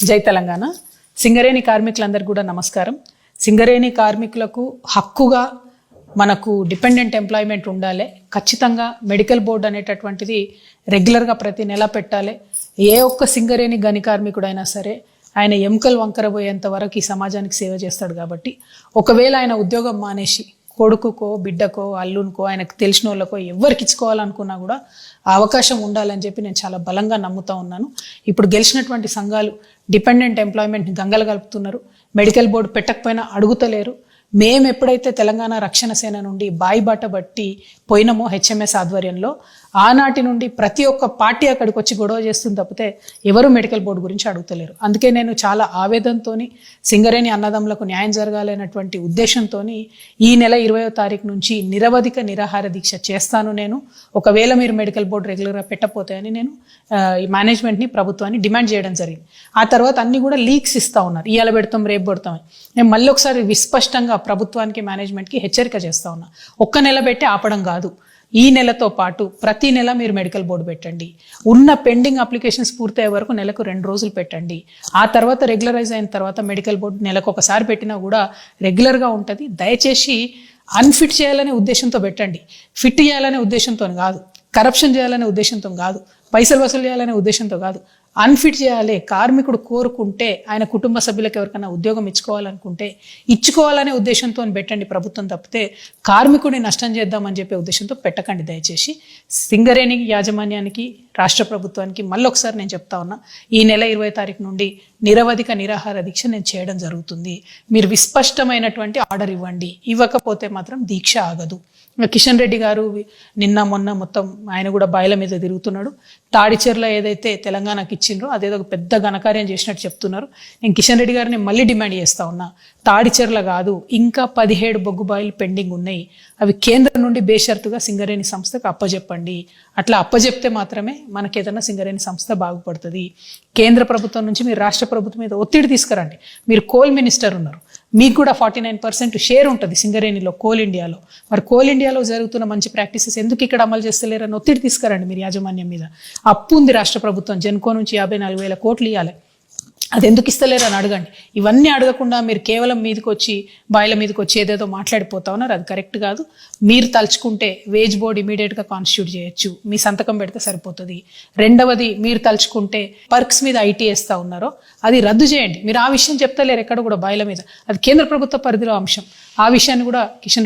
జై తెలంగాణ. సింగరేణి కార్మికులందరికీ కూడా నమస్కారం. సింగరేణి కార్మికులకు హక్కుగా మనకు డిపెండెంట్ ఎంప్లాయ్మెంట్ ఉండాలి. ఖచ్చితంగా మెడికల్ బోర్డు అనేటటువంటిది రెగ్యులర్గా ప్రతి నెల పెట్టాలి. ఏ ఒక్క సింగరేణి గని కార్మికుడైనా సరే ఆయన ఎముకలు వంకర పోయేంత వరకు ఈ సమాజానికి సేవ చేస్తాడు. కాబట్టి ఒకవేళ ఆయన ఉద్యోగం మానేసి కొడుకుకో బిడ్డకో అల్లునికో ఆయనకు తెలిసిన వాళ్ళకో ఎవరికి ఇచ్చుకోవాలనుకున్నా కూడా ఆ అవకాశం ఉండాలని చెప్పి నేను చాలా బలంగా నమ్ముతా ఉన్నాను. ఇప్పుడు గెలిచినటువంటి సంఘాలు డిపెండెంట్ ఎంప్లాయ్మెంట్ని గంగలు కలుపుతున్నారు. మెడికల్ బోర్డు పెట్టకపోయినా అడుగుతలేరు. మేము ఎప్పుడైతే తెలంగాణ రక్షణ సేన నుండి బాయిబాట బట్టి పోయినామో హెచ్ఎంఎస్ ఆధ్వర్యంలో, ఆనాటి నుండి ప్రతి ఒక్క పార్టీ అక్కడికి వచ్చి గొడవ చేస్తుంది తప్పితే ఎవరు మెడికల్ బోర్డు గురించి అడుగుతలేరు. అందుకే నేను చాలా ఆవేదనతో సింగరేణి అన్నదమ్ములకు న్యాయం జరగాలనేటువంటి ఉద్దేశంతో ఈ నెల 20వ తారీఖు నుంచి నిరవధిక నిరాహార దీక్ష చేస్తాను. నేను ఒకవేళ మీరు మెడికల్ బోర్డు రెగ్యులర్గా పెట్టకపోతే అని నేను ఈ మేనేజ్మెంట్ని ప్రభుత్వాన్ని డిమాండ్ చేయడం జరిగింది. ఆ తర్వాత అన్ని కూడా లీక్స్ ఇస్తూ ఉన్నారు, ఇవాళ పెడతాం రేపు పెడతామని. నేను మళ్ళీ ఒకసారి విస్పష్టంగా ప్రభుత్వానికి మేనేజ్మెంట్కి హెచ్చరిక చేస్తా ఉన్నా. ఒక్క నెల పెట్టి ఆపడం కాదు, ఈ నెలతో పాటు ప్రతి నెల మీరు మెడికల్ బోర్డు పెట్టండి. ఉన్న పెండింగ్ అప్లికేషన్స్ పూర్తయ్యే వరకు నెలకు 2 రోజులు పెట్టండి. ఆ తర్వాత రెగ్యులరైజ్ అయిన తర్వాత మెడికల్ బోర్డు నెలకు ఒకసారి పెట్టినా కూడా రెగ్యులర్గా ఉంటుంది. దయచేసి అన్ఫిట్ చేయాలనే ఉద్దేశంతో పెట్టండి, ఫిట్ చేయాలనే ఉద్దేశంతో కాదు, కరప్షన్ చేయాలనే ఉద్దేశంతో కాదు, పైసలు వసూలు చేయాలనే ఉద్దేశంతో కాదు. అన్ఫిట్ చేయాలి. కార్మికుడు కోరుకుంటే, ఆయన కుటుంబ సభ్యులకు ఎవరికైనా ఉద్యోగం ఇచ్చుకోవాలనుకుంటే ఇచ్చుకోవాలనే ఉద్దేశంతో పెట్టండి ప్రభుత్వం, తప్పితే కార్మికుడిని నష్టం చేద్దామని చెప్పే ఉద్దేశంతో పెట్టకండి. దయచేసి సింగరేణి యాజమాన్యానికి, రాష్ట్ర ప్రభుత్వానికి మళ్ళొకసారి నేను చెప్తా ఉన్నా, ఈ నెల 20వ తారీఖు నుండి నిరవధిక నిరాహార దీక్ష నేను చేయడం జరుగుతుంది. మీరు విస్పష్టమైనటువంటి ఆర్డర్ ఇవ్వండి, ఇవ్వకపోతే మాత్రం దీక్ష ఆగదు. కిషన్ రెడ్డి గారు నిన్న మొన్న మొత్తం ఆయన కూడా బాయిల మీద తిరుగుతున్నాడు. తాడిచెర్ల ఏదైతే తెలంగాణకి ఇచ్చిండ్రో అదేదో పెద్ద ఘనకార్యం చేసినట్టు చెప్తున్నారు. నేను కిషన్ రెడ్డి గారిని మళ్ళీ డిమాండ్ చేస్తా ఉన్నా, తాడిచెర్ల కాదు, ఇంకా 17 బొగ్గు బాయిలు పెండింగ్ ఉన్నాయి. అవి కేంద్రం నుండి బేషరతుగా సింగరేణి సంస్థకు అప్పజెప్పండి. అట్లా అప్పజెప్తే మాత్రమే మనకేదన్నా సింగరేణి సంస్థ బాగుపడుతుంది. కేంద్ర ప్రభుత్వం నుంచి మీరు రాష్ట్ర ప్రభుత్వం మీద ఒత్తిడి తీసుకురండి. మీరు కోల్ మినిస్టర్ ఉన్నారు, మీకు కూడా 49% షేర్ ఉంటుంది సింగరేణిలో, కోల్ ఇండియాలో. మరి కోల్ ఇండియాలో జరుగుతున్న మంచి ప్రాక్టీసెస్ ఎందుకు ఇక్కడ అమలు చేస్తలేరని ఒత్తిడి తీసుకురండి మీరు యాజమాన్యం మీద. అప్పు ఉంది రాష్ట్ర ప్రభుత్వం, జెన్కో నుంచి 54,000 కోట్లు ఇవ్వాలి, అది ఎందుకు ఇస్తలేరు అని అడగండి. ఇవన్నీ అడగకుండా మీరు కేవలం మీదకి వచ్చి బాయిల మీదకి వచ్చి ఏదేదో మాట్లాడిపోతా ఉన్నారు. అది కరెక్ట్ కాదు. మీరు తలుచుకుంటే వేజ్ బోర్డు ఇమీడియట్గా కాన్స్టిట్యూట్ చేయొచ్చు, మీ సంతకం పెడితే సరిపోతుంది. రెండవది, మీరు తలుచుకుంటే పర్క్స్ మీద ఐటీ వేస్తూ ఉన్నారో అది రద్దు చేయండి. మీరు ఆ విషయం చెప్తలేరు ఎక్కడ కూడా బాయిల మీద, అది కేంద్ర ప్రభుత్వ పరిధిలో అంశం. ఆ విషయాన్ని కూడా కిషన్